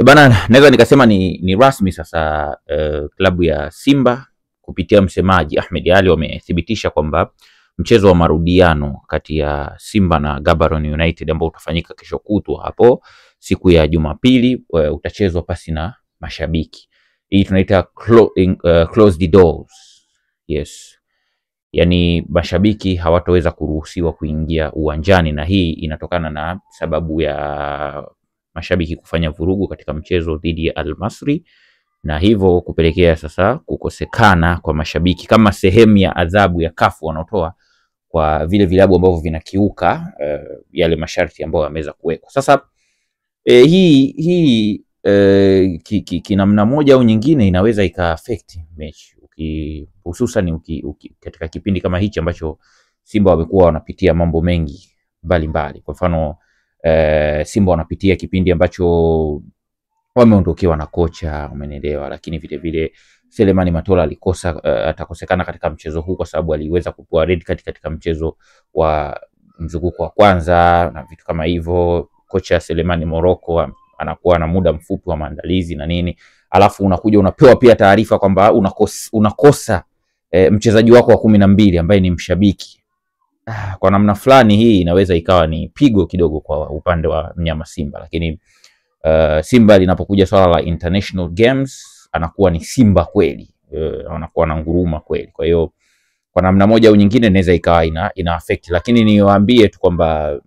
Bana, naweza nikasema ni rasmi sasa. Klabu ya Simba kupitia msemaji Ahmed Ally wamethibitisha kwamba mchezo wa marudiano kati ya Simba na Gaborone United ambao utafanyika kesho kutwa hapo siku ya Jumapili utachezwa pasi na mashabiki. Hii tunaita closed doors. Yes. Yani mashabiki hawataweza kuruhusiwa kuingia uwanjani, na hii inatokana na sababu ya mashabiki kufanya vurugu katika mchezo dhidi ya Al Masry, na hivyo kupelekea sasa kukosekana kwa mashabiki kama sehemu ya adhabu ya CAF wanaotoa kwa vile vilabu ambavyo vinakiuka yale masharti ambayo yameweza kuwekwa. Sasa hii kinamna moja au nyingine inaweza ika-affect mechi, hususan katika kipindi kama hichi ambacho Simba wamekuwa wanapitia mambo mengi mbalimbali. Kwa mfano Simba wanapitia kipindi ambacho wameondokewa na kocha, umeelewa, lakini vile vile Selemani Matola atakosekana katika mchezo huu kwa sababu aliweza kupewa red card katika mchezo wa mzunguko wa kwanza na vitu kama hivyo. Kocha Selemani Morocco anakuwa na muda mfupi wa maandalizi na nini, alafu unakuja unapewa pia taarifa kwamba unakosa mchezaji wako wa 12 ambaye ni mshabiki. Kwa namna fulani hii inaweza ikawa ni pigo kidogo kwa upande wa mnyama Simba, lakini Simba linapokuja swala la international games anakuwa ni Simba kweli, anakuwa na nguruma kweli. Kwa hiyo kwa namna moja au nyingine inaweza ikawa ina affect, lakini niwaambie tu kwamba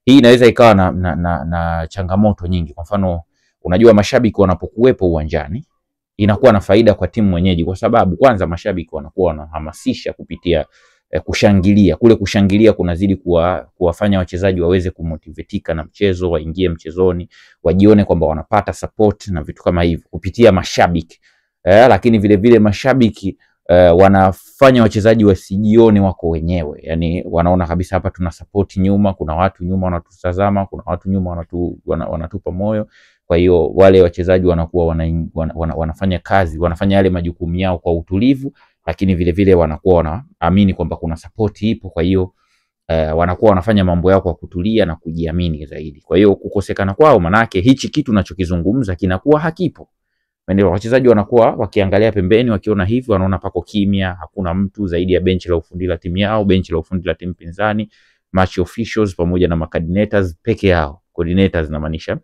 hii inaweza ikawa na changamoto nyingi. Kwa mfano, unajua mashabiki wanapokuwepo uwanjani inakuwa na faida kwa timu mwenyeji, kwa sababu kwanza mashabiki wanakuwa wanahamasisha kupitia kushangilia. Kule kushangilia kunazidi kuwafanya wachezaji waweze kumotivetika na mchezo, waingie mchezoni, wajione kwamba wanapata support na vitu kama hivyo kupitia mashabiki. Lakini vile vile mashabiki wanafanya wachezaji wasijione wako wenyewe. Yani wanaona kabisa hapa tuna support nyuma, kuna watu nyuma wanatutazama, kuna watu nyuma wanatupa moyo. Kwa hiyo wale wachezaji wanakuwa wanafanya kazi, wanafanya yale majukumu yao kwa utulivu, lakini vile vile wanakuwa wanaamini kwamba kuna support ipo. Kwa hiyo wanakuwa wanafanya mambo yao kwa kutulia na kujiamini zaidi. Kwa hiyo kukosekana kwao manake hichi kitu ninachokizungumza kinakuwa hakipo. Ndio wachezaji wanakuwa wakiangalia pembeni, wakiona hivi, wanaona pako kimya, hakuna mtu zaidi ya benchi la ufundi la timu yao, benchi la ufundi la timu pinzani, match officials pamoja na coordinators peke yao. Coordinators na maanisha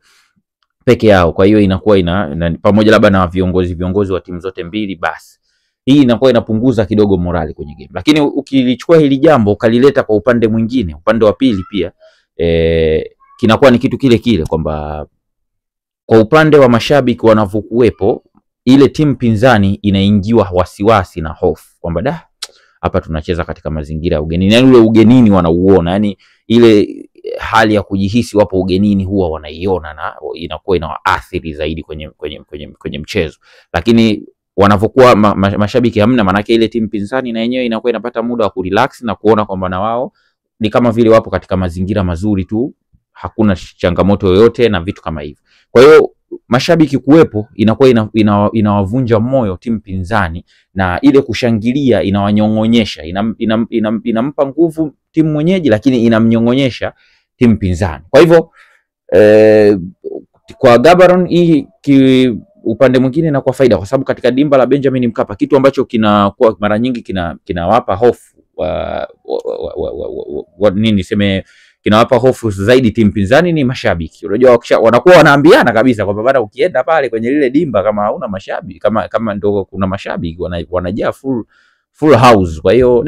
peke yao. Kwa hiyo inakuwa pamoja labda na viongozi wa timu zote mbili, basi hii inakuwa inapunguza kidogo morali kwenye game. Lakini ukilichukua hili jambo ukalileta kwa upande mwingine, upande wa pili pia kinakuwa ni kitu kile kile, kwamba kwa upande wa mashabiki wanavyokuwepo, ile timu pinzani inaingiwa wasiwasi na hofu kwamba hapa tunacheza katika mazingira ya ugenini. Yani ule ugenini wanauona, yani ile hali ya kujihisi wapo ugenini huwa wanaiona, na inakuwa inawaathiri zaidi kwenye mchezo. Lakini wanavyokuwa mashabiki hamna, manake ile timu pinzani na yenyewe inakuwa inapata muda wa kurelax na kuona kwamba na wao ni kama vile wapo katika mazingira mazuri tu, hakuna changamoto yoyote na vitu kama hivyo. Kwa hiyo mashabiki kuwepo inakuwa inawavunja moyo timu pinzani, na ile kushangilia inawanyongonyesha, inampa nguvu timu mwenyeji, lakini inamnyongonyesha timu pinzani. Kwa hivyo kwa Gaborone hii upande mwingine inakuwa faida, kwa sababu katika dimba la Benjamin Mkapa, kitu ambacho kinakuwa mara nyingi kinawapa hofu kinawapa hofu zaidi timu pinzani ni mashabiki. Unajua wanakuwa wanaambiana kabisa kwamba bado ukienda pale kwenye lile dimba kama hauna mashabiki, kama ndio kuna mashabiki wanajaa full house. Kwa hiyo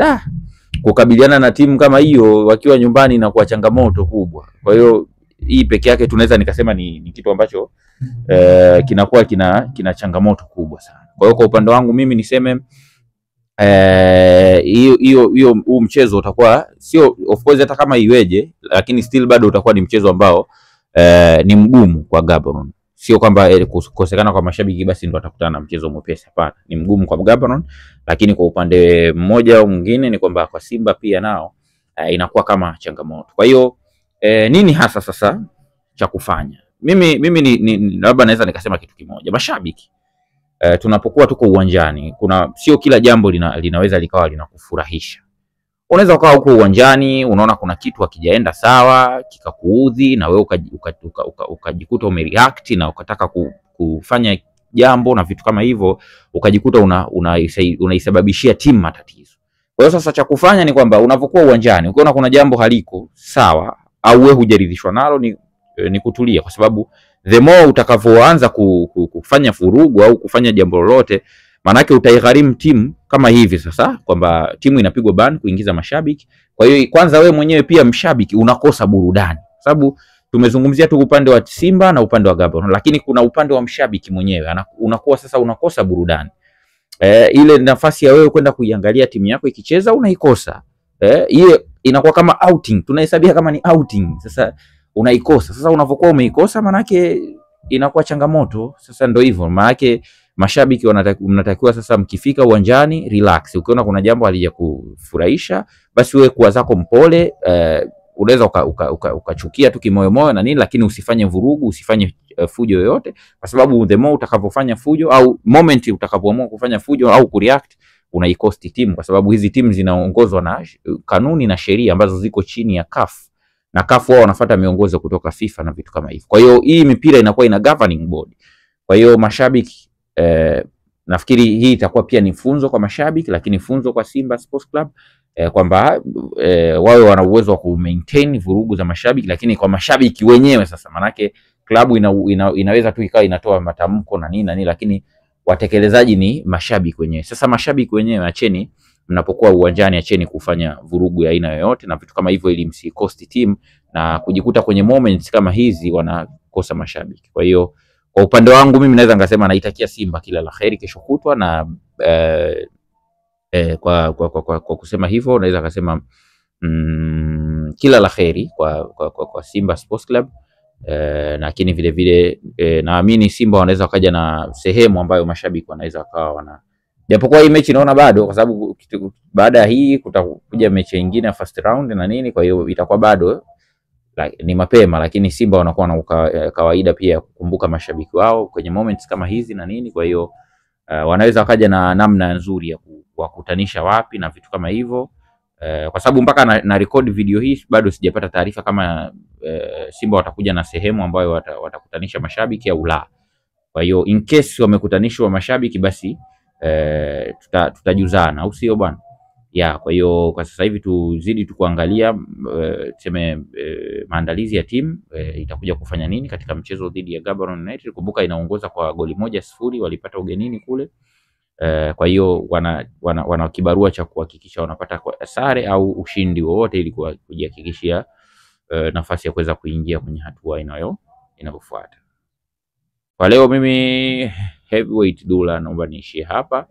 kukabiliana na timu kama hiyo wakiwa nyumbani inakuwa changamoto kubwa. Kwa hiyo hii peke yake tunaweza nikasema ni kitu ambacho kinakuwa kina changamoto kubwa sana. Kwa hiyo kwa upande wangu mimi niseme hiyo huu mchezo utakuwa sio, of course hata kama iweje, lakini still bado utakuwa ni mchezo ambao ni mgumu kwa Gaborone. Sio kwamba kukosekana kwa mashabiki basi ndio watakutana na mchezo mwepesi, hapana. Ni mgumu kwa Gaborone, lakini kwa upande mmoja au mwingine ni kwamba kwa Simba pia nao inakuwa kama changamoto. Kwa hiyo nini hasa sasa cha kufanya? Mimi labda naweza nikasema kitu kimoja. Mashabiki tunapokuwa tuko uwanjani, sio kila jambo linaweza likawa linakufurahisha. unaweza ukawa huko uwanjani unaona kuna kitu hakijaenda sawa kikakuudhi, na wewe ukajikuta umereact na ukataka kufanya jambo na vitu kama hivyo, ukajikuta unaisababishia timu matatizo. Kwa hiyo sasa cha kufanya ni kwamba unapokuwa uwanjani ukiona kuna jambo haliko sawa au wewe hujaridhishwa nalo ni kutulia, kwa sababu the more utakavyoanza kufanya furugu au kufanya jambo lolote, manake utaigharimu timu kama hivi sasa, kwamba timu inapigwa ban kuingiza mashabiki. Kwa hiyo kwanza wewe mwenyewe pia mshabiki unakosa burudani, sababu tumezungumzia tu upande wa Simba na upande wa Gaborone, lakini kuna upande wa mshabiki mwenyewe unakuwa sasa unakosa burudani. Ile nafasi ya wewe kwenda kuiangalia timu yako ikicheza unaikosa. Ile inakuwa kama outing, tunahesabia kama ni outing. Sasa unaikosa. Sasa unapokuwa umeikosa manake inakuwa changamoto. Sasa ndio hivyo. Manake mashabiki mnatakiwa sasa mkifika uwanjani relax. Ukiona kuna jambo halijakufurahisha basi wewe kuwa zako mpole, unaweza ukachukia tu kimoyomoyo na nini, lakini usifanye vurugu, usifanye fujo yoyote, kwa sababu the more utakapofanya fujo au moment utakapoamua kufanya fujo au kureact unaikosti timu, kwa sababu hizi timu zinaongozwa na kanuni na sheria ambazo ziko chini ya CAF, na CAF wao wanafuata miongozo kutoka FIFA na vitu kama hivyo. Kwa hiyo hii mipira inakuwa ina governing board. Kwa hiyo mashabiki, nafikiri hii itakuwa pia ni funzo kwa mashabiki, lakini funzo kwa Simba Sports Club, kwamba wawe wana uwezo wa ku-maintain vurugu za mashabiki, lakini kwa mashabiki wenyewe sasa, manake klabu inaweza tu ikawa inatoa matamko na nini, lakini watekelezaji ni mashabiki wenyewe. Sasa mashabiki wenyewe, acheni mnapokuwa uwanjani, acheni kufanya vurugu ya aina yoyote na vitu kama hivyo, ili msikosti team na kujikuta kwenye moments kama hizi wanakosa mashabiki. Kwa hiyo kwa upande wangu mimi naweza ngasema naitakia Simba kila la kheri kesho kutwa, na kwa kusema hivyo naweza kusema kila la kheri kwa Simba Sports Club. Lakini vile vile naamini Simba wanaweza wakaja na sehemu ambayo mashabiki wanaweza wakawa japokuwa hii mechi naona bado, kwa sababu baada ya hii kutakuja mechi nyingine ya first round na nini, kwa hiyo itakuwa bado ni mapema, lakini Simba wanakuwa na kawaida pia kukumbuka mashabiki wao kwenye moments kama hizi na nini. Kwa hiyo wanaweza wakaja na namna nzuri ya kuwakutanisha wapi na vitu kama hivyo, kwa sababu mpaka na record video hii bado sijapata taarifa kama Simba watakuja na sehemu ambayo watakutanisha mashabiki au la. Kwa hiyo in case wamekutanishwa mashabiki basi tutajuzana, au sio bwana? Kwa hiyo kwa sasa hivi tuzidi kuangalia maandalizi ya timu itakuja kufanya nini katika mchezo dhidi ya Gaborone United. Kumbuka inaongoza kwa goli 1-0, walipata ugenini kule. Kwa hiyo wana kibarua cha kuhakikisha wanapata sare au ushindi wowote ili kujihakikishia nafasi ya kuweza kuingia kwenye hatua inayofuata. Kwa leo mimi Heavyweight Dulla naomba niishie hapa.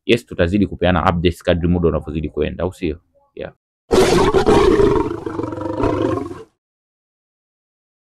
Yes, tutazidi kupeana updates kadri muda unavyozidi kwenda, au sio?